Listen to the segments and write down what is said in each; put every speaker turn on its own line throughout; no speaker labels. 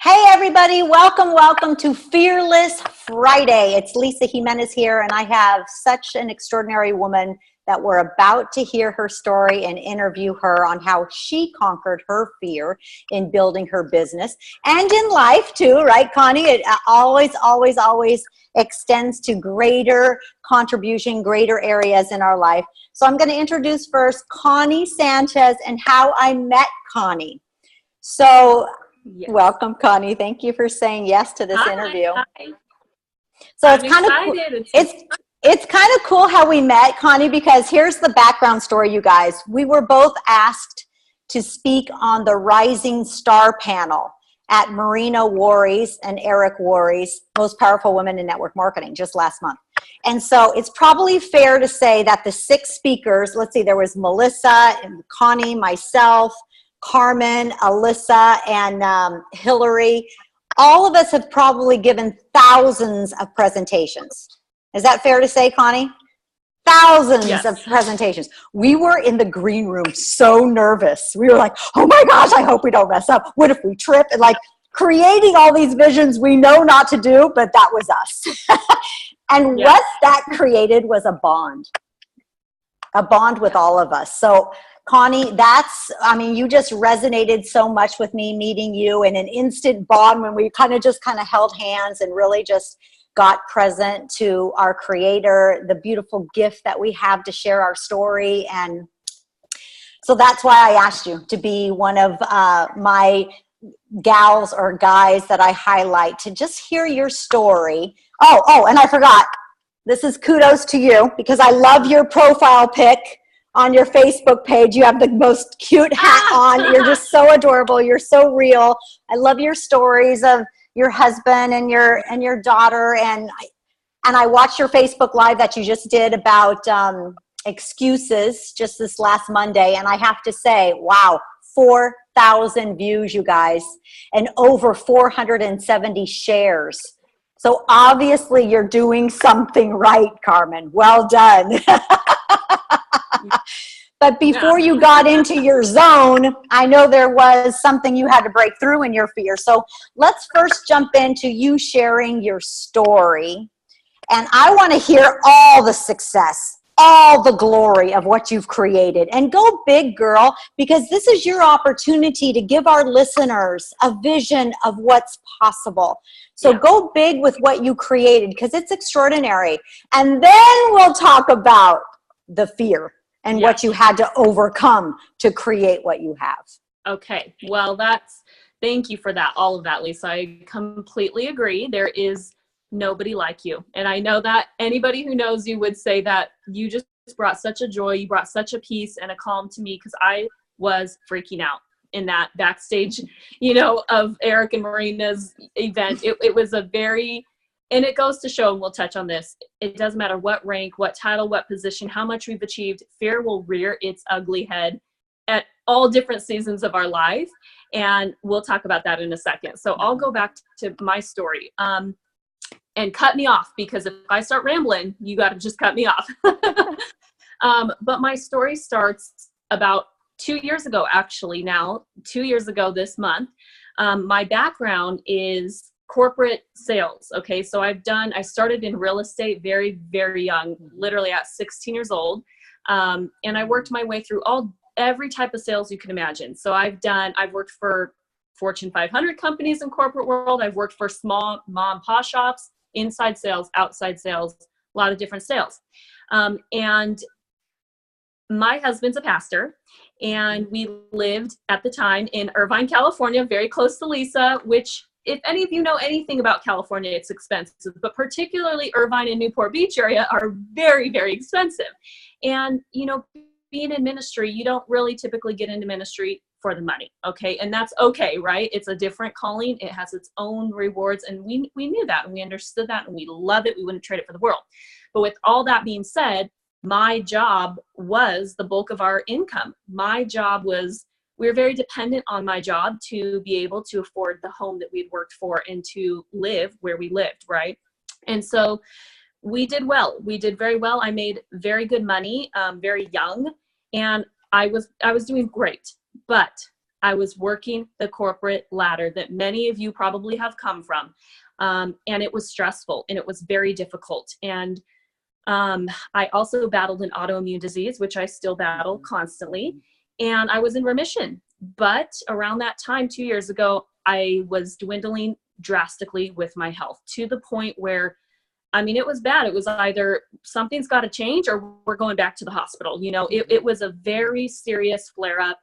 Hey everybody, welcome to Fearless Friday. It's Lisa Jimenez here, and I have such an extraordinary woman that we're about to hear her story and interview her on how she conquered her fear in building her business and in life too, right, Connie? It always extends to greater contribution, greater areas in our life. So I'm going to introduce first Connie Sanchez and how I met Connie. So
Yes.
welcome, Connie. Thank you for saying yes to this interview.
Hi.
So
I'm
it's kind of
excited.
it's kind of cool how we met, Connie, because here's the background story, you guys. We were both asked to speak on the Rising Star panel at Marina Worry's and Eric Worry's Most Powerful Women in Network Marketing just last month. And so it's probably fair to say that the 6 speakers, let's see, there was Melissa and Connie, myself, Carmen, Alyssa, and Hillary. All of us have probably given thousands of presentations. Is that fair to say, Connie? Thousands
Yes.
of presentations. We were in the green room so nervous. We were like, oh my gosh, I hope we don't mess up. What if we trip? And like creating all these visions we know not to do, but that was us. And
Yes.
what that created was a bond with all of us. So Connie, you just resonated so much with me meeting you, and an instant bond when we kind of held hands and really just got present to our creator, the beautiful gift that we have to share our story. And so that's why I asked you to be one of my gals or guys that I highlight to just hear your story. Oh, and I forgot. This is kudos to you because I love your profile pic on your Facebook page. You have the most cute hat on. You're just so adorable. You're so real. I love your stories of your husband and your daughter. And I watched your Facebook Live that you just did about excuses just this last Monday. And I have to say, wow, 4,000 views, you guys, and over 470 shares. So obviously you're doing something right, Carmen. Well done. But before you got into your zone, I know there was something you had to break through in your fear. So let's first jump into you sharing your story. And I want to hear all the success, all the glory of what you've created. And go big, girl, because this is your opportunity to give our listeners a vision of what's possible. So go big with what you created because it's extraordinary. And then we'll talk about the fear and what you had to overcome to create what you have.
Okay. Well, thank you for that. All of that, Lisa. I completely agree. There is nobody like you. And I know that anybody who knows you would say that you just brought such a joy. You brought such a peace and a calm to me because I was freaking out in that backstage, of Eric and Marina's event. It was and it goes to show, and we'll touch on this, it doesn't matter what rank, what title, what position, how much we've achieved, fear will rear its ugly head at all different seasons of our life. And we'll talk about that in a second. So I'll go back to my story and cut me off, because if I start rambling, you got to just cut me off. But my story starts about 2 years ago, actually now, 2 years ago this month. My background is corporate sales. Okay. So I started in real estate very, very young, literally at 16 years old. And I worked my way through every type of sales you can imagine. So I've worked for Fortune 500 companies in corporate world. I've worked for small mom and pop shops, inside sales, outside sales, a lot of different sales. And my husband's a pastor, and we lived at the time in Irvine, California, very close to Lisa, which, if any of you know anything about California, it's expensive, but particularly Irvine and Newport Beach area are very, very expensive. And, being in ministry, you don't really typically get into ministry for the money. Okay. And that's okay, right? It's a different calling. It has its own rewards. And we knew that, and we understood that, and we love it. We wouldn't trade it for the world. But with all that being said, my job was the bulk of our income. We were very dependent on my job to be able to afford the home that we'd worked for and to live where we lived, right? And so we did well. We did very well. I made very good money, very young, and I was doing great. But I was working the corporate ladder that many of you probably have come from. And it was stressful and it was very difficult. And I also battled an autoimmune disease, which I still battle constantly. And I was in remission. But around that time, 2 years ago, I was dwindling drastically with my health to the point where, I mean, it was bad. It was either something's got to change or we're going back to the hospital. You know, it was a very serious flare up.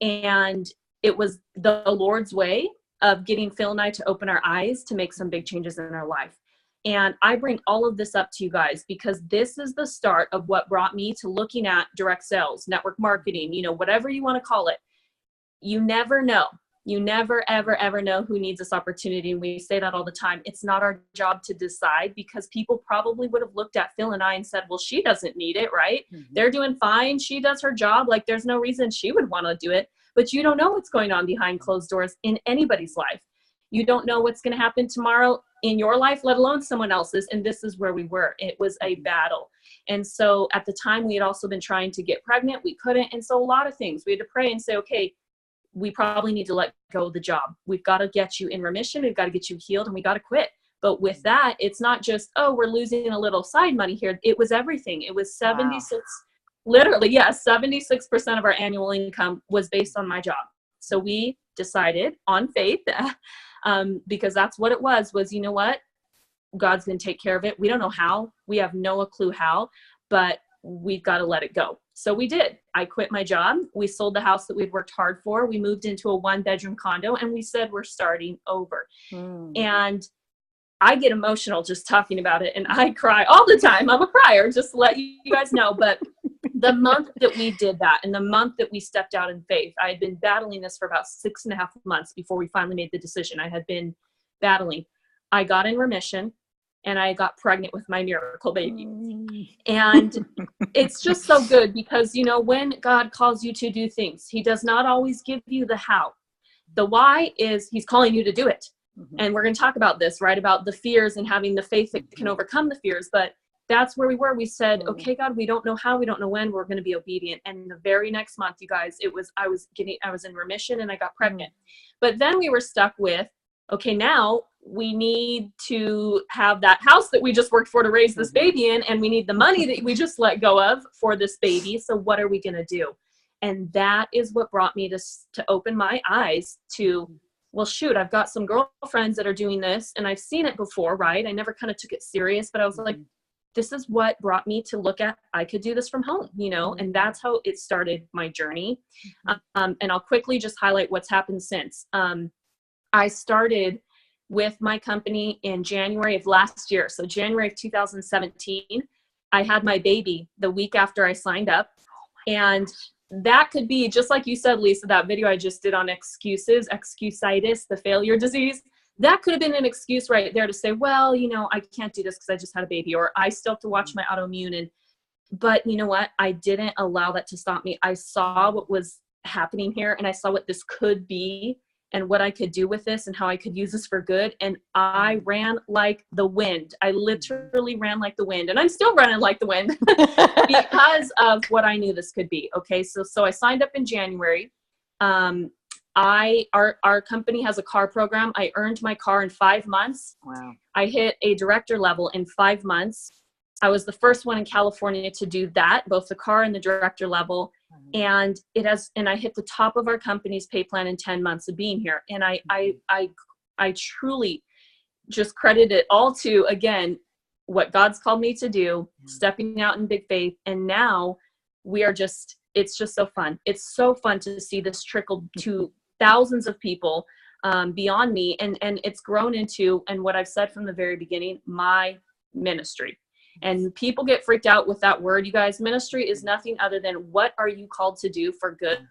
And it was the Lord's way of getting Phil and I to open our eyes to make some big changes in our life. And I bring all of this up to you guys because this is the start of what brought me to looking at direct sales, network marketing, you know, whatever you want to call it. You never know. You never, ever, ever know who needs this opportunity. And we say that all the time. It's not our job to decide because people probably would have looked at Phil and I and said, well, she doesn't need it, right? They're doing fine. She does her job. Like there's no reason she would want to do it. But you don't know what's going on behind closed doors in anybody's life. You don't know what's going to happen tomorrow in your life, let alone someone else's. And this is where we were. It was a battle. And so at the time, we had also been trying to get pregnant. We couldn't. And so a lot of things we had to pray and say, okay, we probably need to let go of the job. We've got to get you in remission. We've got to get you healed and we got to quit. But with that, it's not just, oh, we're losing a little side money here. It was everything. It was 76, literally, yes, 76% of our annual income was based on my job. So we decided on faith, because that's what it was, you know what? God's going to take care of it. We don't know how. We have no clue how, but we've got to let it go. So we did. I quit my job. We sold the house that we'd worked hard for. We moved into a 1-bedroom condo and we said, we're starting over. And I get emotional just talking about it and I cry all the time. I'm a crier, just to let you guys know. But the month that we did that and the month that we stepped out in faith, I had been battling this for about 6.5 months before we finally made the decision. I had been battling. I got in remission and I got pregnant with my miracle baby. And it's just so good because, you know, when God calls you to do things, he does not always give you the how. The why is he's calling you to do it. And we're going to talk about this, right? About the fears and having the faith that can overcome the fears. But that's where we were. We said, okay, God, we don't know how, we don't know when, we're going to be obedient. And the very next month, you guys, I was in remission and I got pregnant. But then we were stuck with, okay, now we need to have that house that we just worked for to raise this baby in, and we need the money that we just let go of for this baby. So what are we going to do? And that is what brought me to open my eyes to, well, shoot, I've got some girlfriends that are doing this and I've seen it before, right? I never kind of took it serious, but I was like, this is what brought me to look at, I could do this from home, you know, and that's how it started my journey. And I'll quickly just highlight what's happened since. I started with my company in January of last year. So January of 2017, I had my baby the week after I signed up. And that could be, just like you said, Lisa, that video I just did on excusitis, the failure disease. That could have been an excuse right there to say, well, you know, I can't do this because I just had a baby, or I still have to watch my autoimmune. But you know what? I didn't allow that to stop me. I saw what was happening here and I saw what this could be and what I could do with this and how I could use this for good. And I ran like the wind. I literally ran like the wind, and I'm still running like the wind because of what I knew this could be. Okay. So I signed up in January. Our company has a car program. I earned my car in 5 months. Wow. I hit a director level in 5 months. I was the first one in California to do that, both the car and the director level. And I hit the top of our company's pay plan in 10 months of being here. And I truly just credit it all to, again, what God's called me to do, stepping out in big faith. And now it's just so fun. It's so fun to see this trickle to thousands of people beyond me. And it's grown into, and what I've said from the very beginning, my ministry. And people get freaked out with that word. You guys, ministry is nothing other than what are you called to do for good?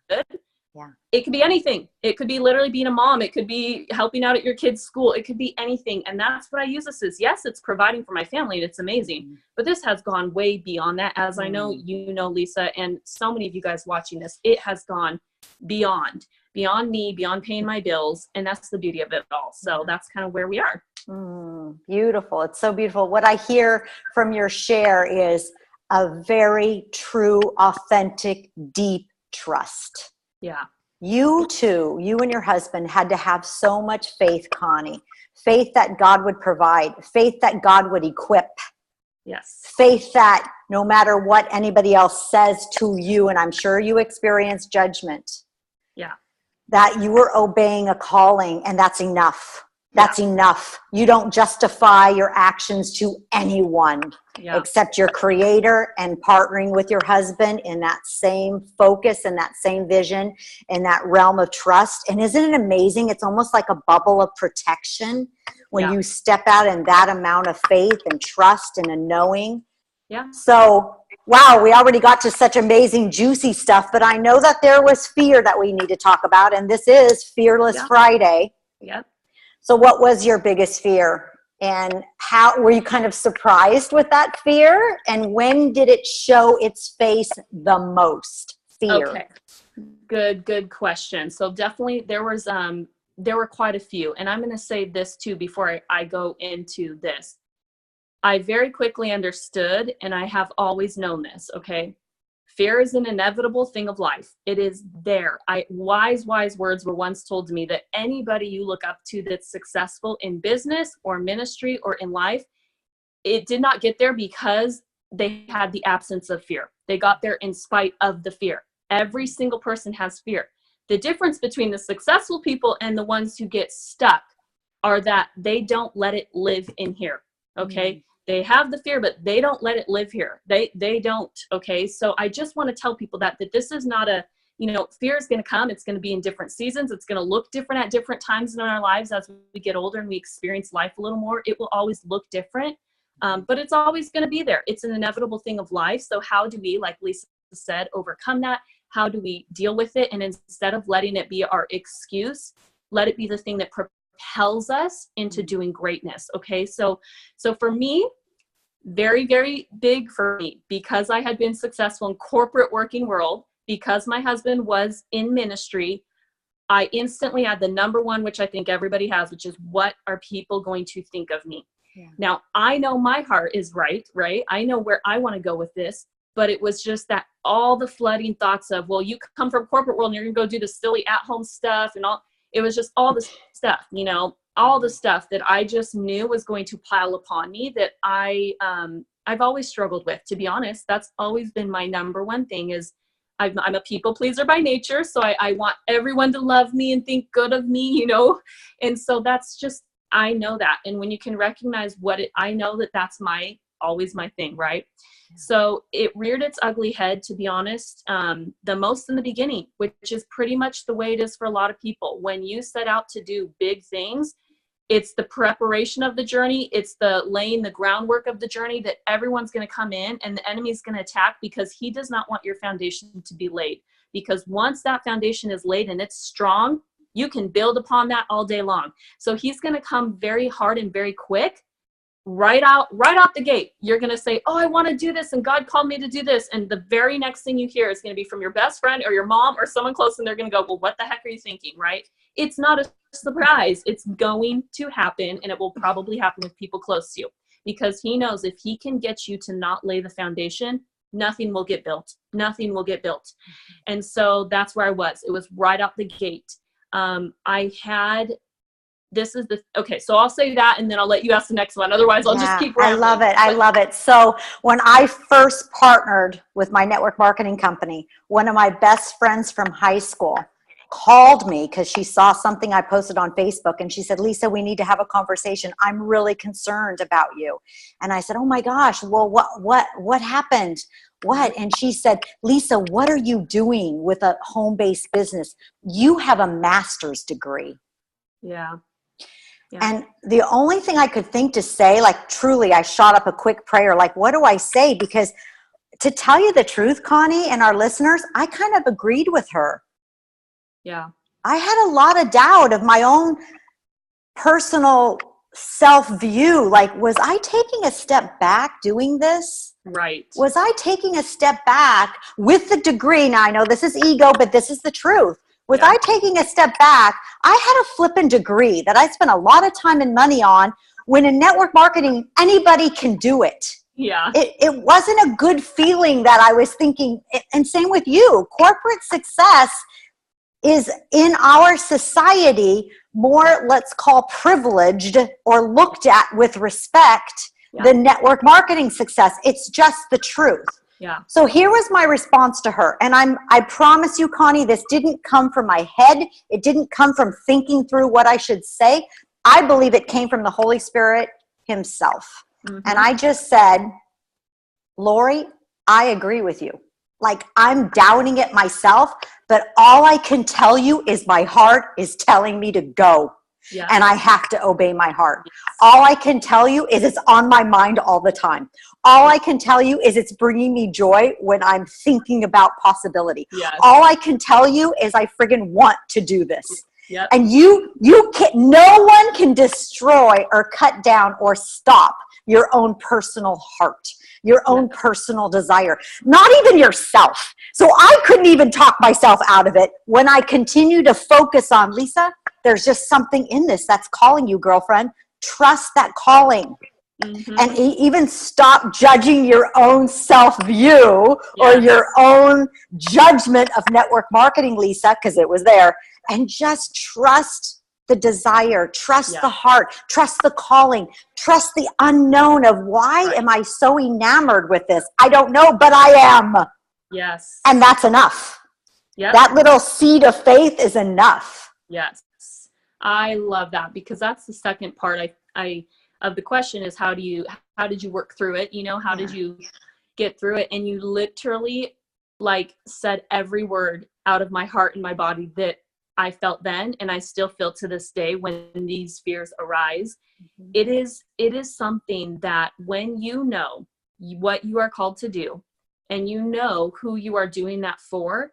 Yeah. It could be anything. It could be literally being a mom. It could be helping out at your kid's school. It could be anything. And that's what I use this as. Yes, it's providing for my family and it's amazing. But this has gone way beyond that. As I know, you know, Lisa, and so many of you guys watching this, it has gone beyond me, beyond paying my bills. And that's the beauty of it all. So that's kind of where we are.
Beautiful. It's so beautiful. What I hear from your share is a very true, authentic, deep trust.
Yeah.
You two, you and your husband had to have so much faith, Connie. Faith that God would provide, faith that God would equip,
Yes.
faith that no matter what anybody else says to you, and I'm sure you experience judgment,
Yeah.
that you were obeying a calling, and that's enough. That's enough. You don't justify your actions to anyone except your creator, and partnering with your husband in that same focus and that same vision in that realm of trust. And isn't it amazing? It's almost like a bubble of protection when you step out in that amount of faith and trust and a knowing.
Yeah.
So, wow, we already got to such amazing, juicy stuff, but I know that there was fear that we need to talk about, and this is Fearless Friday.
Yep.
So what was your biggest fear, and how were you kind of surprised with that fear, and when did it show its face the most? Fear.
Okay. Good question. So definitely there were quite a few, and I'm going to say this too before I go into this. I very quickly understood, and I have always known this, okay? Fear is an inevitable thing of life. It is there. Wise words were once told to me that anybody you look up to that's successful in business or ministry or in life, it did not get there because they had the absence of fear. They got there in spite of the fear. Every single person has fear. The difference between the successful people and the ones who get stuck are that they don't let it live in here, okay? They have the fear, but they don't let it live here. They don't, okay? So I just want to tell people that this is not a, fear is going to come. It's going to be in different seasons. It's going to look different at different times in our lives as we get older and we experience life a little more. It will always look different, but it's always going to be there. It's an inevitable thing of life. So how do we, like Lisa said, overcome that? How do we deal with it? And instead of letting it be our excuse, let it be the thing that propels us into doing greatness. Okay. So for me, very, very big for me, because I had been successful in corporate working world, because my husband was in ministry, I instantly had the number one, which I think everybody has, which is, what are people going to think of me? Yeah. Now, I know my heart is right? I know where I want to go with this, but it was just that all the flooding thoughts of, well, you come from corporate world and you're going to go do the silly at-home stuff and all. It was just all this stuff, all the stuff that I just knew was going to pile upon me that I've always struggled with, to be honest. That's always been my number one thing is I'm a people pleaser by nature. So I want everyone to love me and think good of me, and so that's just, I know that. And when you can recognize I know that that's always my thing. Right. Yeah. So it reared its ugly head, to be honest, the most in the beginning, which is pretty much the way it is for a lot of people. When you set out to do big things, it's the preparation of the journey. It's the laying the groundwork of the journey that everyone's going to come in and the enemy's going to attack, because he does not want your foundation to be laid. Because once that foundation is laid and it's strong, you can build upon that all day long. So he's going to come very hard and very quick. Right out the gate, you're going to say, oh, I want to do this, and God called me to do this. And the very next thing you hear is going to be from your best friend or your mom or someone close, and they're going to go, well, what the heck are you thinking, right? It's not a surprise. It's going to happen, and it will probably happen with people close to you, because he knows if he can get you to not lay the foundation, nothing will get built. Nothing will get built. And so that's where I was. It was right out the gate. Okay, so I'll say that, and then I'll let you ask the next one. Otherwise, I'll just keep rambling.
I love it. So when I first partnered with my network marketing company, one of my best friends from high school called me because she saw something I posted on Facebook, and she said, Lisa, we need to have a conversation. I'm really concerned about you. And I said, oh my gosh, well, what happened? What? And she said, Lisa, what are you doing with a home-based business? You have a master's degree.
Yeah.
And the only thing I could think to say, like, truly, I shot up a quick prayer. Like, what do I say? Because to tell you the truth, Connie and our listeners, I kind of agreed with her.
Yeah.
I had a lot of doubt of my own personal self-view. Like, was I taking a step back doing this?
Right.
Was I taking a step back with the degree? Now, I know this is ego, but this is the truth. Was I taking a step back? I had a flippin' degree that I spent a lot of time and money on, when in network marketing, anybody can do it.
Yeah.
It wasn't a good feeling that I was thinking, and same with you. Corporate success is in our society more, let's call, privileged or looked at with respect than network marketing success. It's just the truth.
Yeah.
So here was my response to her. And I promise you, Connie, this didn't come from my head. It didn't come from thinking through what I should say. I believe it came from the Holy Spirit himself. And I just said, Lori, I agree with you. Like, I'm doubting it myself, but all I can tell you is my heart is telling me to go. Yeah. And I have to obey my heart. All I can tell you is it's on my mind all the time. All I can tell you is it's bringing me joy when I'm thinking about possibility. Yes. All I can tell you is I friggin' want to do this. Yep. And you can, no one can destroy or cut down or stop your own personal heart, your own personal desire, not even yourself. So I couldn't even talk myself out of it when I continue to focus on, Lisa, there's just something in this that's calling you, girlfriend. Trust that calling. And even stop judging your own self-view or your own judgment of network marketing, Lisa, because it was there. And just trust the desire, trust the heart, trust the calling, trust the unknown of why am I so enamored with this? I don't know, but I am. Yes. And that's enough. That little seed of faith is enough.
Yes. I love that, because that's the second part I of the question is how did you work through it? You know, how did you get through it? And you literally like said every word out of my heart and my body that I felt then, and I still feel to this day when these fears arise. It is something that when you know what you are called to do and you know who you are doing that for,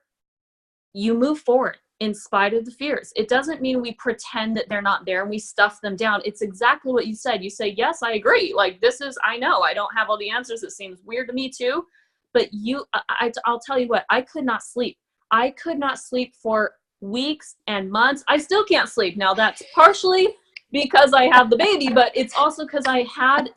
you move forward in spite of the fears. It doesn't mean we pretend that they're not there and we stuff them down. It's exactly what you said. You say, yes, I agree. Like, I know I don't have all the answers. It seems weird to me too, but I'll tell you what, I could not sleep. I could not sleep for weeks and months. I still can't sleep. Now that's partially because I have the baby, but it's also because I had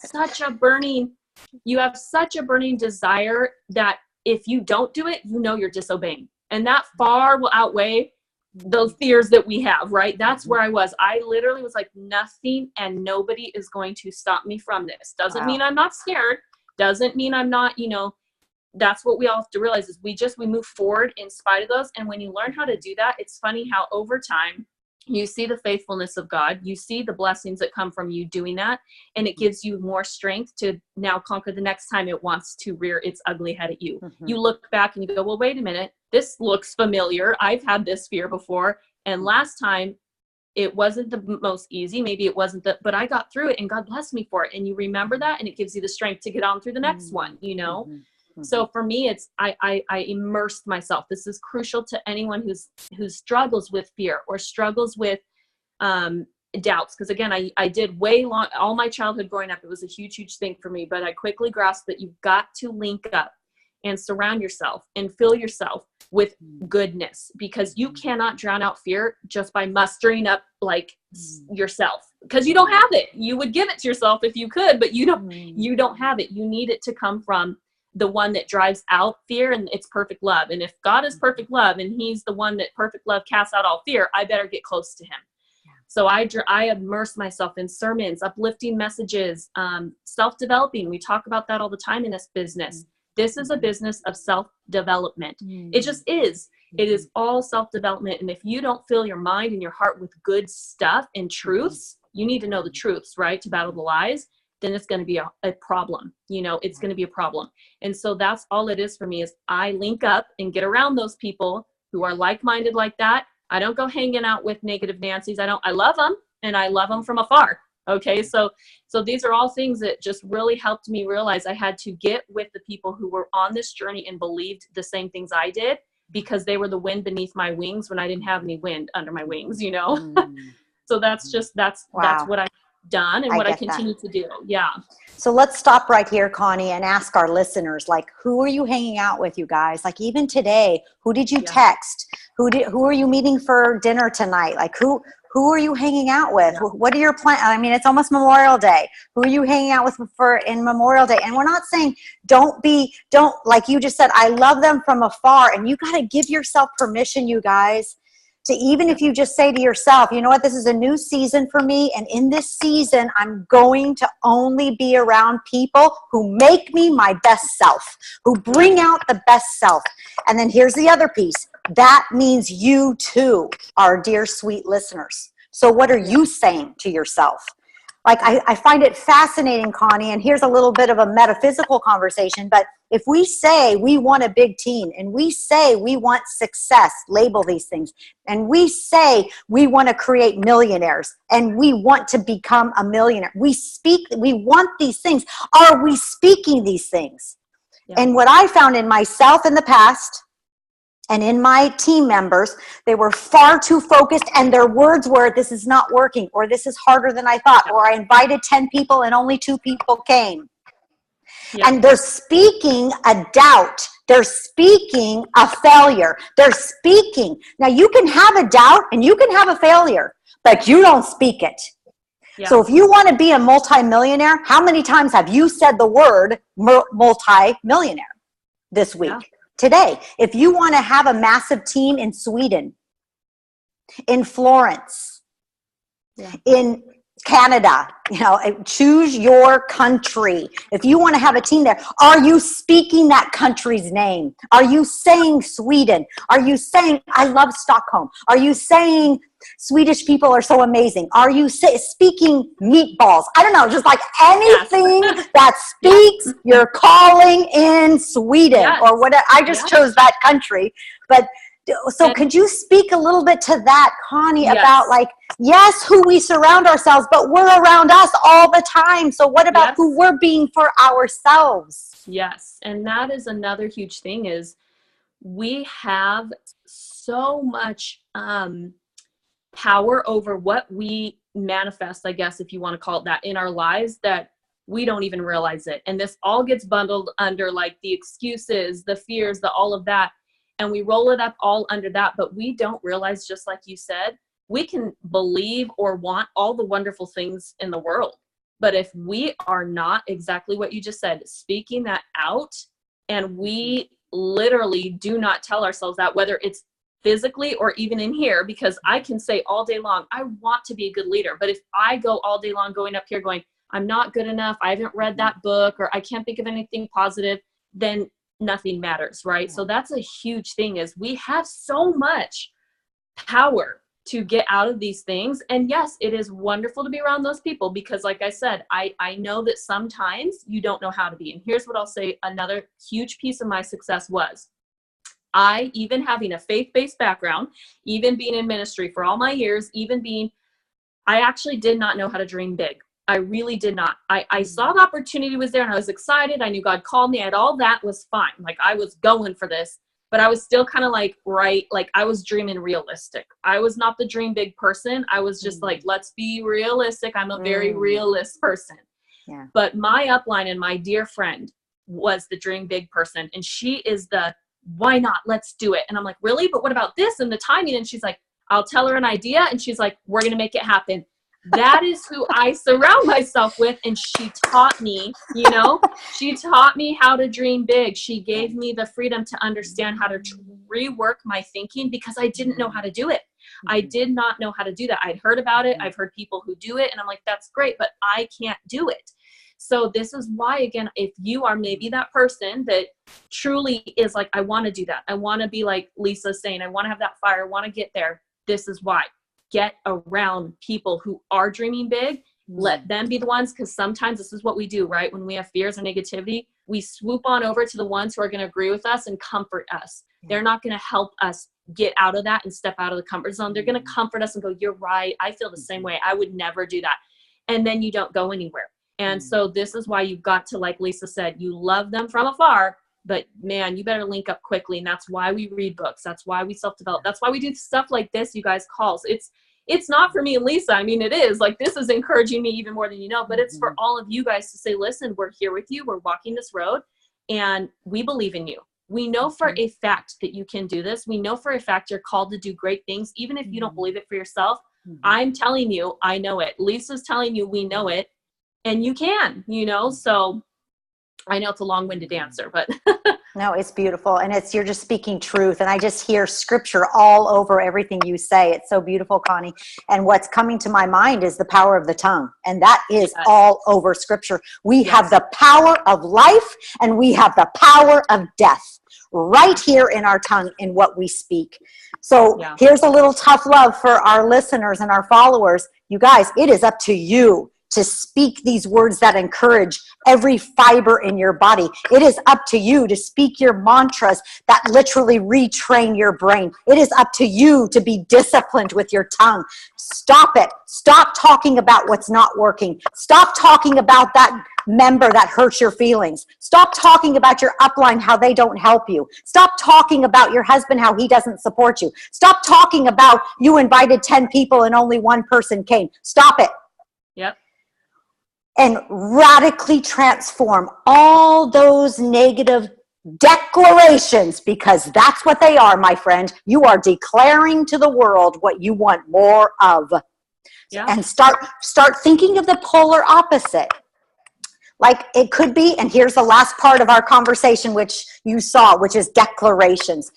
you have such a burning desire that if you don't do it, you know you're disobeying. And that far will outweigh those fears that we have, right? That's where I was. I literally was like, nothing and nobody is going to stop me from this. Doesn't mean I'm not scared. Doesn't mean I'm not, that's what we all have to realize is we move forward in spite of those. And when you learn how to do that, it's funny how over time you see the faithfulness of God, you see the blessings that come from you doing that. And it gives you more strength to now conquer the next time it wants to rear its ugly head at you. You look back and you go, well, wait a minute, this looks familiar. I've had this fear before. And last time it wasn't the most easy. Maybe it wasn't but I got through it and God blessed me for it. And you remember that and it gives you the strength to get on through the next one, So for me, it's I immersed myself. This is crucial to anyone who struggles with fear or struggles with doubts. Because again, I did all my childhood growing up. It was a huge, huge thing for me. But I quickly grasped that you've got to link up and surround yourself and fill yourself with goodness, because you cannot drown out fear just by mustering up like yourself, because you don't have it. You would give it to yourself if you could, but you don't have it. You need it to come from the one that drives out fear, and it's perfect love. And if God is perfect love and he's the one that perfect love casts out all fear, I better get close to him. So I immerse myself in sermons, uplifting messages, self-developing. We talk about that all the time in this business. This is a business of self-development. It just is. It is all self-development. And if you don't fill your mind and your heart with good stuff and truths, you need to know the truths, right? To battle the lies. Then it's going to be a problem. It's going to be a problem. And so that's all it is for me, is I link up and get around those people who are like-minded like that. I don't go hanging out with negative Nancy's. I love them, and I love them from afar. Okay. So these are all things that just really helped me realize I had to get with the people who were on this journey and believed the same things I did, because they were the wind beneath my wings when I didn't have any wind under my wings, So that's what I've done and what I continue to do. Yeah.
So let's stop right here, Connie, and ask our listeners, like, who are you hanging out with, you guys? Like, even today, who did you text? Who are you meeting for dinner tonight? Like, who are you hanging out with? Yeah. What are your plans? I mean, it's almost Memorial Day. Who are you hanging out with in Memorial Day? And we're not saying don't, like you just said, I love them from afar. And you got to give yourself permission, you guys, to even if you just say to yourself, you know what, this is a new season for me. And in this season, I'm going to only be around people who make me my best self, who bring out the best self. And then here's the other piece. That means you too, our dear sweet listeners. So what are you saying to yourself? Like, I find it fascinating, Connie, and here's a little bit of a metaphysical conversation, but if we say we want a big team, and we say we want success, label these things, and we say we want to create millionaires, and we want to become a millionaire, we want these things. Are we speaking these things? Yeah. And what I found in myself in the past, and in my team members, they were far too focused, and their words were, this is not working, or this is harder than I thought, or I invited 10 people and only 2 people came. Yeah. And they're speaking a doubt. They're speaking a failure. They're speaking. Now, you can have a doubt and you can have a failure, but you don't speak it. Yeah. So if you want to be a multimillionaire, how many times have you said the word multimillionaire this week? Yeah. Today, if you want to have a massive team in Sweden, in Florence, in Canada, choose your country. If you want to have a team there, are you speaking that country's name? Are you saying Sweden? Are you saying, I love Stockholm? Are you saying Swedish people are so amazing? Are you speaking meatballs? I don't know, just like anything that speaks your calling in Sweden or whatever. I just chose that country. But so could you speak a little bit to that, Connie, about like, yes, who we surround ourselves, but we're around us all the time. So what about who we're being for ourselves?
Yes. And that is another huge thing is we have so much power over what we manifest, I guess, if you want to call it that, in our lives, that we don't even realize it. And this all gets bundled under like the excuses, the fears, the all of that. And we roll it up all under that, but we don't realize, just like you said, we can believe or want all the wonderful things in the world. But if we are not exactly what you just said, speaking that out, and we literally do not tell ourselves that, whether it's physically or even in here, because I can say all day long, I want to be a good leader. But if I go all day long going up here going, I'm not good enough, I haven't read that book, or I can't think of anything positive, then nothing matters, right? So that's a huge thing, is we have so much power to get out of these things. And yes, it is wonderful to be around those people, because like I said, I know that sometimes you don't know how to be. And here's what I'll say, another huge piece of my success was, I, even having a faith-based background, even being in ministry for all my years, I actually did not know how to dream big. I really did not. I saw the opportunity was there, and I was excited. I knew God called me, and all that was fine. Like, I was going for this, but I was still kind of like, I was dreaming realistic. I was not the dream big person. I was just like, let's be realistic. I'm a very realist person. Yeah. But my upline and my dear friend was the dream big person. And she is the, why not? Let's do it. And I'm like, really? But what about this and the timing? And she's like, I'll tell her an idea. And she's like, we're going to make it happen. That is who I surround myself with. And she taught me, she taught me how to dream big. She gave me the freedom to understand how to rework my thinking, because I didn't know how to do it. I did not know how to do that. I'd heard about it. I've heard people who do it, and I'm like, that's great, but I can't do it. So this is why, again, if you are maybe that person that truly is like, I want to do that. I want to be like Lisa's saying, I want to have that fire. I want to get there. This is why. Get around people who are dreaming big. Let them be the ones, because sometimes this is what we do, right? When we have fears and negativity, we swoop on over to the ones who are going to agree with us and comfort us. They're not going to help us get out of that and step out of the comfort zone. They're going to comfort us and go, you're right. I feel the same way. I would never do that. And then you don't go anywhere. And so this is why you've got to, like Lisa said, you love them from afar, but man, you better link up quickly. And that's why we read books. That's why we self-develop. That's why we do stuff like this, you guys, calls. It's not for me and Lisa. I mean, it is like, this is encouraging me even more than you know, but it's for all of you guys to say, listen, we're here with you. We're walking this road and we believe in you. We know for a fact that you can do this. We know for a fact you're called to do great things, even if you don't believe it for yourself. I'm telling you, I know it. Lisa's telling you, we know it. And you can, so I know it's a long-winded answer, but
No, it's beautiful. And you're just speaking truth. And I just hear scripture all over everything you say. It's so beautiful, Connie. And what's coming to my mind is the power of the tongue. And that is all over scripture. We have the power of life and we have the power of death right here in our tongue in what we speak. So here's a little tough love for our listeners and our followers. You guys, it is up to you to speak these words that encourage every fiber in your body. It is up to you to speak your mantras that literally retrain your brain. It is up to you to be disciplined with your tongue. Stop it. Stop talking about what's not working. Stop talking about that member that hurts your feelings. Stop talking about your upline, how they don't help you. Stop talking about your husband, how he doesn't support you. Stop talking about you invited 10 people and only one person came. Stop it.
Yep.
And radically transform all those negative declarations, because that's what they are, my friend. You are declaring to the world what you want more of. Yeah. And start thinking of the polar opposite. Like it could be, and here's the last part of our conversation, which you saw, which is declarations.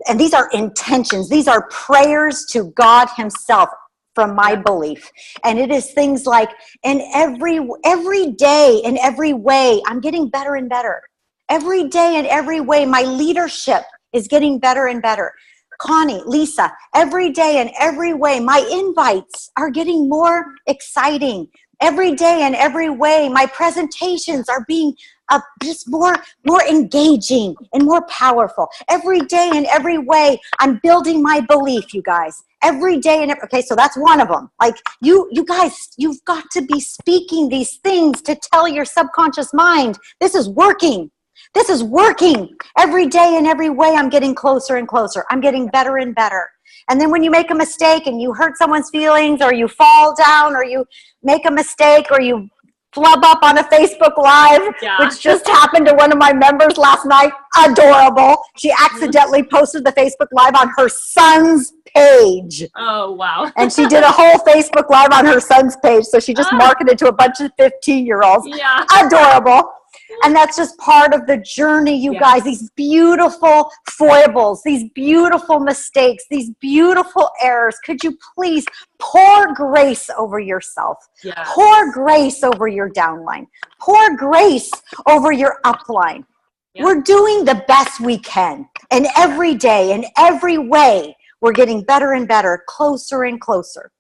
And these are intentions. These are prayers to God himself. From my belief. And it is things like, in every day, in every way, I'm getting better and better. Every day, in every way, my leadership is getting better and better. Connie, Lisa, every day, in every way, my invites are getting more exciting. Every day, in every way, my presentations are being just more engaging and more powerful. Every day, in every way, I'm building my belief, you guys. Every day, okay, so that's one of them. Like you guys, you've got to be speaking these things to tell your subconscious mind, this is working. This is working. Every day, in every way, I'm getting closer and closer. I'm getting better and better. And then when you make a mistake and you hurt someone's feelings, or you fall down, or you make a mistake, or you flub up on a Facebook Live, which just happened to one of my members last night. Adorable. She accidentally posted the Facebook Live on her son's page.
Oh, wow.
And she did a whole Facebook Live on her son's page. So she just marketed to a bunch of 15-year-olds.
Yeah.
Adorable. And that's just part of the journey, you guys. These beautiful foibles, these beautiful mistakes, these beautiful errors. Could you please pour grace over yourself? Yes. Pour grace over your downline. Pour grace over your upline. Yep. We're doing the best we can. And every day, in every way, we're getting better and better, closer and closer.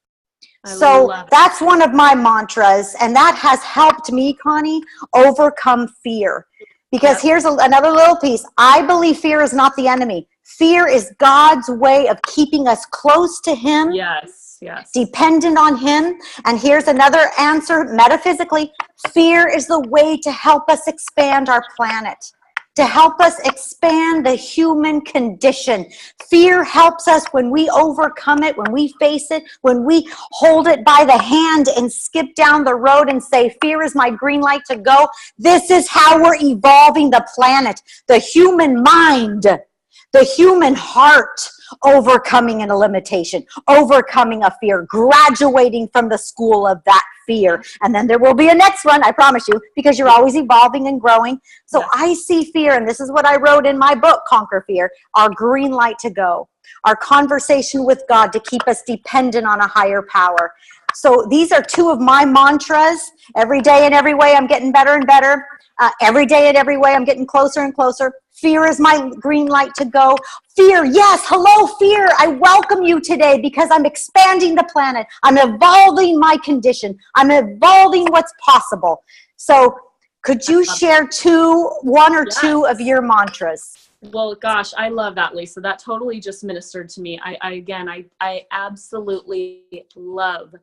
So that's one of my mantras, and that has helped me, Connie, overcome fear. Because here's another little piece. I believe fear is not the enemy. Fear is God's way of keeping us close to him.
Yes.
Dependent on him. And here's another answer metaphysically. Fear is the way to help us expand our planet, to help us expand the human condition. Fear helps us when we overcome it, when we face it, when we hold it by the hand and skip down the road and say, fear is my green light to go. This is how we're evolving the planet, the human mind, the human heart, overcoming a limitation, overcoming a fear, graduating from the school of that fear. And then there will be a next one, I promise you, because you're always evolving and growing. So I see fear, and this is what I wrote in my book, Conquer Fear, our green light to go, our conversation with God to keep us dependent on a higher power. So these are two of my mantras. Every day in every way, I'm getting better and better. Every day in every way, I'm getting closer and closer. Fear is my green light to go. Fear, yes, hello, fear. I welcome you today because I'm expanding the planet. I'm evolving my condition. I'm evolving what's possible. So could you share one or two of your mantras?
Well, gosh, I love that, Lisa. That totally just ministered to me. I absolutely love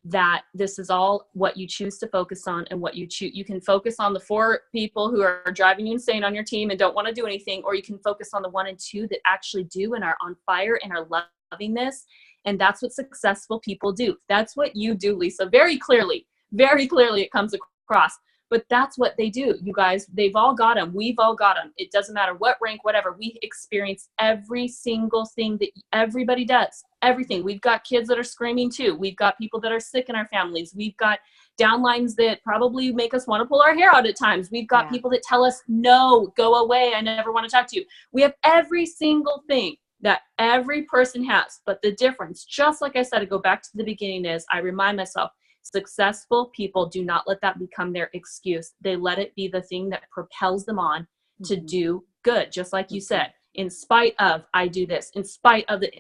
that this is all what you choose to focus on, and what you choose. You can focus on the 4 people who are driving you insane on your team and don't want to do anything, or you can focus on the 1 and 2 that actually do and are on fire and are loving this. And that's what successful people do. That's what you do, Lisa. Very clearly it comes across. But that's what they do, you guys. They've all got them. We've all got them. It doesn't matter what rank, whatever. We experience every single thing that everybody does. Everything. We've got kids that are screaming too. We've got people that are sick in our families. We've got downlines that probably make us want to pull our hair out at times. We've got people that tell us, no, go away. I never want to talk to you. We have every single thing that every person has. But the difference, just like I said, to go back to the beginning, is I remind myself, successful people do not let that become their excuse. They let it be the thing that propels them on to do good. Just like you said, in spite of, I do this, in spite of the,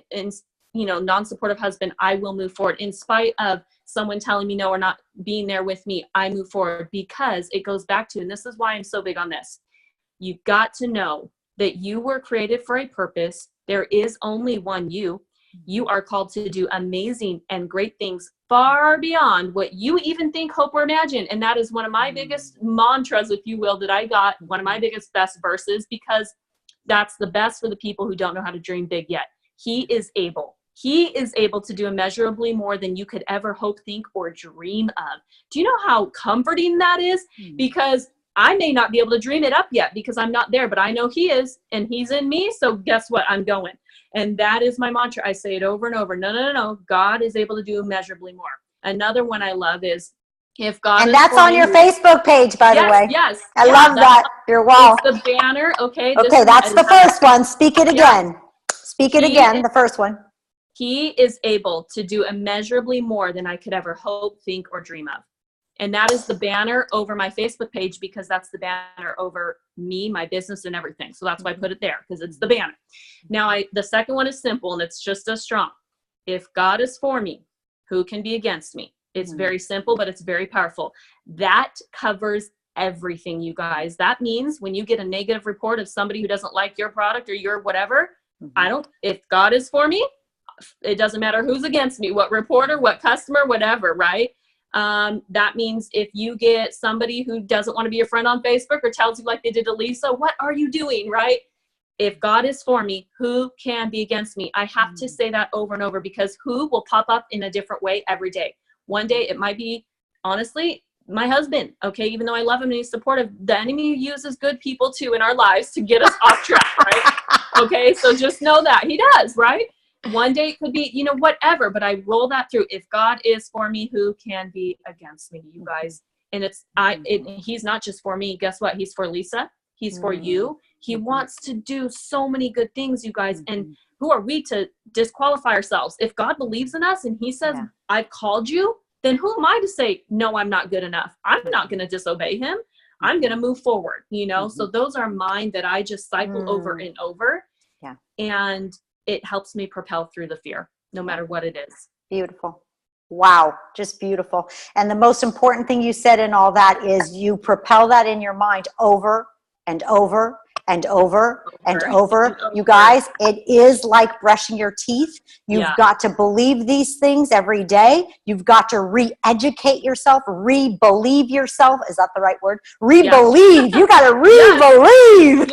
non-supportive husband, I will move forward. In spite of someone telling me no or not being there with me, I move forward, because it goes back to, and this is why I'm so big on this. You've got to know that you were created for a purpose. There is only one you. You are called to do amazing and great things far beyond what you even think, hope, or imagine. And that is one of my biggest mantras, if you will, that I got, one of my biggest, best verses, because that's the best for the people who don't know how to dream big yet. He is able to do immeasurably more than you could ever hope, think, or dream of. Do you know how comforting that is? Because I may not be able to dream it up yet because I'm not there, but I know he is, and he's in me. So guess what? I'm going. And that is my mantra. I say it over and over. No. God is able to do immeasurably more. Another one I love is, if God
and
is
that's
for
on
me,
your Facebook page, by the way.
Yes.
I love that. Your wall.
It's the banner. Okay.
Okay, that's the first one. Speak it again. Speak it again, the first one.
He is able to do immeasurably more than I could ever hope, think, or dream of. And that is the banner over my Facebook page, because that's the banner over me, my business, and everything. So that's why I put it there, because it's the banner. Now, the second one is simple, and it's just as strong. If God is for me, who can be against me? It's very simple, but it's very powerful. That covers everything, you guys. That means when you get a negative report of somebody who doesn't like your product or your whatever, if God is for me, it doesn't matter who's against me, what reporter, what customer, whatever, right? That means if you get somebody who doesn't want to be your friend on Facebook or tells you like they did to Lisa, what are you doing, right? If God is for me, who can be against me? I have to say that over and over, because who will pop up in a different way every day. One day it might be, honestly, my husband, okay? Even though I love him and he's supportive, the enemy uses good people too in our lives to get us off track, right? Okay, so just know that he does, right? One day it could be, whatever, but I roll that through. If God is for me, who can be against me, you guys? And he's not just for me. Guess what? He's for Lisa. He's for you. He wants to do so many good things, you guys. And who are we to disqualify ourselves? If God believes in us and he says, I've called you, then who am I to say, no, I'm not good enough? I'm not going to disobey him. I'm going to move forward, So those are mine that I just cycle over and over. Yeah. And it helps me propel through the fear, no matter what it is.
Beautiful. Wow. Just beautiful. And the most important thing you said in all that is you propel that in your mind over and over and over and over. You guys, it is like brushing your teeth. You've got to believe these things every day. You've got to re-educate yourself, re-believe yourself. Is that the right word? Re-believe. You got to re-believe.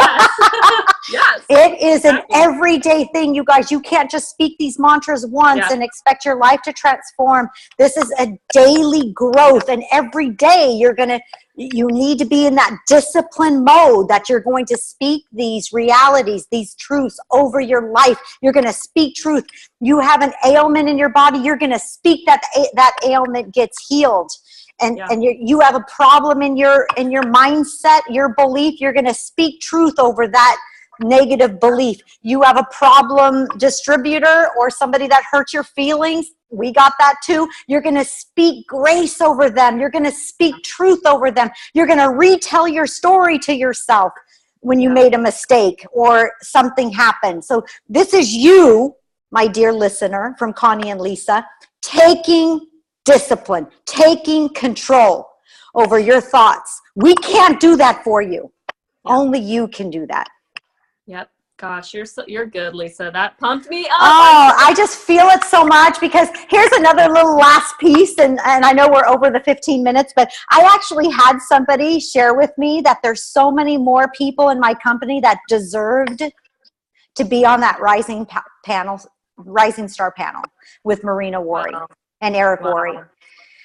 Yes.
It is an everyday thing, you guys. You can't just speak these mantras once and expect your life to transform. This is a daily growth, and every day you need to be in that discipline mode that you're going to speak these realities, these truths over your life. You're going to speak truth. You have an ailment in your body. You're going to speak that ailment gets healed. And you have a problem in your mindset, your belief. You're going to speak truth over that negative belief. You have a problem distributor or somebody that hurts your feelings. We got that too. You're going to speak grace over them. You're going to speak truth over them. You're going to retell your story to yourself when you made a mistake or something happened. So this is you, my dear listener, from Connie and Lisa, taking discipline, taking control over your thoughts. We can't do that for you. Only you can do that.
Yep. Gosh, you're good, Lisa. That pumped me up.
Oh, I just feel it so much, because here's another little last piece, and I know we're over the 15 minutes, but I actually had somebody share with me that there's so many more people in my company that deserved to be on that Rising Star panel with Marina Worry and Eric Worry.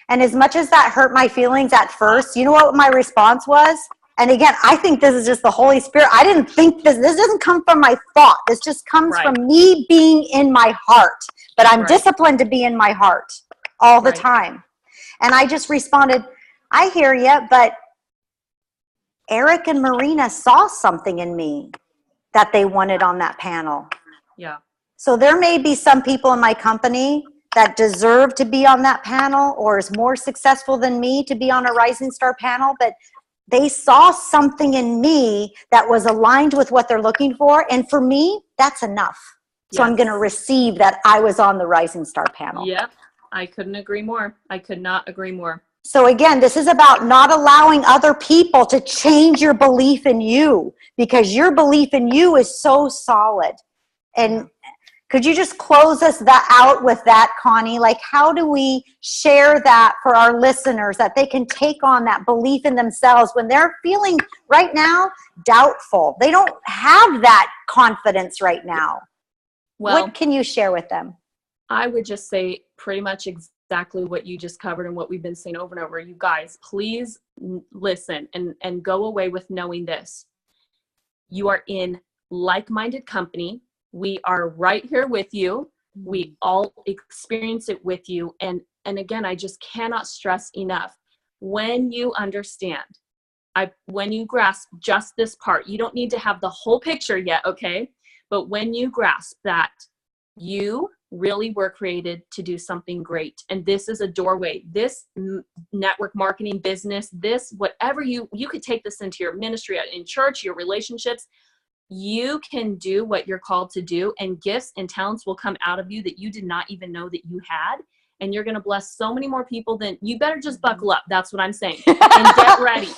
And as much as that hurt my feelings at first, you know what my response was? And again, I think this is just the Holy Spirit. I didn't think this doesn't come from my thought. This just comes from me being in my heart. But I'm disciplined to be in my heart all the time. And I just responded, I hear you, but Eric and Marina saw something in me that they wanted on that panel.
Yeah.
So there may be some people in my company that deserve to be on that panel or is more successful than me to be on a Rising Star panel, but they saw something in me that was aligned with what they're looking for. And for me, that's enough. So I'm going to receive that I was on the Rising Star panel.
Yep. I couldn't agree more. I could not agree more.
So again, this is about not allowing other people to change your belief in you, because your belief in you is so solid. And could you just close us out with that, Connie? Like, how do we share that for our listeners, that they can take on that belief in themselves when they're feeling right now doubtful? They don't have that confidence right now.
Well,
what can you share with them?
I would just say pretty much exactly what you just covered and what we've been saying over and over. You guys, please listen and go away with knowing this. You are in like-minded company. We are right here with you. We all experience it with you. And again, I just cannot stress enough. When you understand, when you grasp just this part, you don't need to have the whole picture yet, okay? But when you grasp that you really were created to do something great, and this is a doorway, this network marketing business, this, whatever you could take this into your ministry, in church, your relationships, you can do what you're called to do, and gifts and talents will come out of you that you did not even know that you had. And you're going to bless so many more people than you. Better just buckle up. That's what I'm saying. And get ready.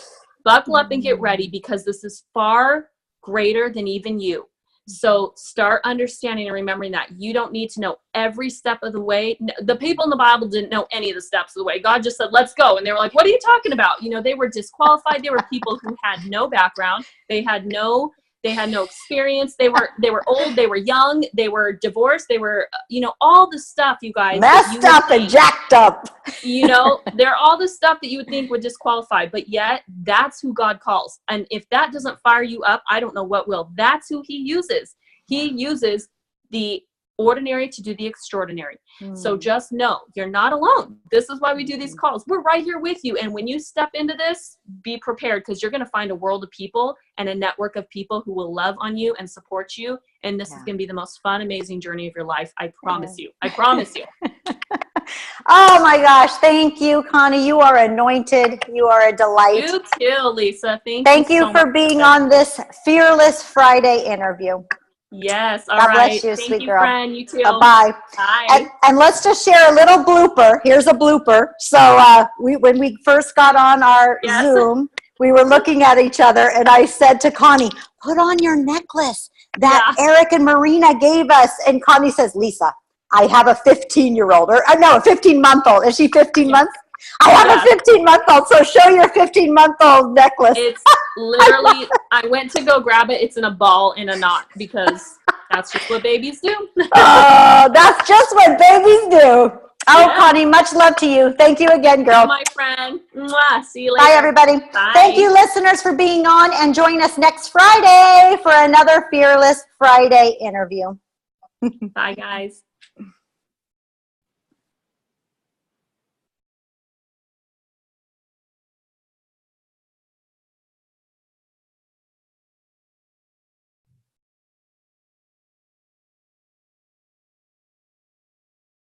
Buckle up and get ready, because this is far greater than even you. So start understanding and remembering that you don't need to know every step of the way. The people in the Bible didn't know any of the steps of the way. God just said, let's go. And they were like, what are you talking about? You know, they were disqualified. They were people who had no background. They had no experience. They were old. They were young. They were divorced. They were, all the stuff, you guys.
Messed up and jacked up.
They're all the stuff that you would think would disqualify, but yet that's who God calls. And if that doesn't fire you up, I don't know what will. That's who he uses. He uses the ordinary to do the extraordinary. So just know you're not alone. This is why we do these calls. We're right here with you. And when you step into this, be prepared, because you're going to find a world of people and a network of people who will love on you and support you. And this is going to be the most fun, amazing journey of your life. I promise you. I promise you.
Oh my gosh. Thank you, Connie. You are anointed. You are a delight.
You too, Lisa.
Thank you for being on this Fearless Friday interview.
Yes. All
God
right.
bless you,
Thank
sweet
you,
girl.
friend. You too.
Bye.
Bye.
And let's just share a little blooper. Here's a blooper. So when we first got on our Zoom, we were looking at each other, and I said to Connie, put on your necklace that Eric and Marina gave us. And Connie says, Lisa, I have a 15-year-old, or no, a 15-month-old. Is she 15 months? I have a 15-month-old, so show your 15-month-old necklace.
It's literally, I went to go grab it. It's in a ball in a knot, because that's just what babies do.
Oh, that's just what babies do. Oh, Connie, much love to you. Thank you again, girl.
My friend. Mwah. See you later.
Bye, everybody.
Bye.
Thank you, listeners, for being on, and join us next Friday for another Fearless Friday interview.
Bye, guys.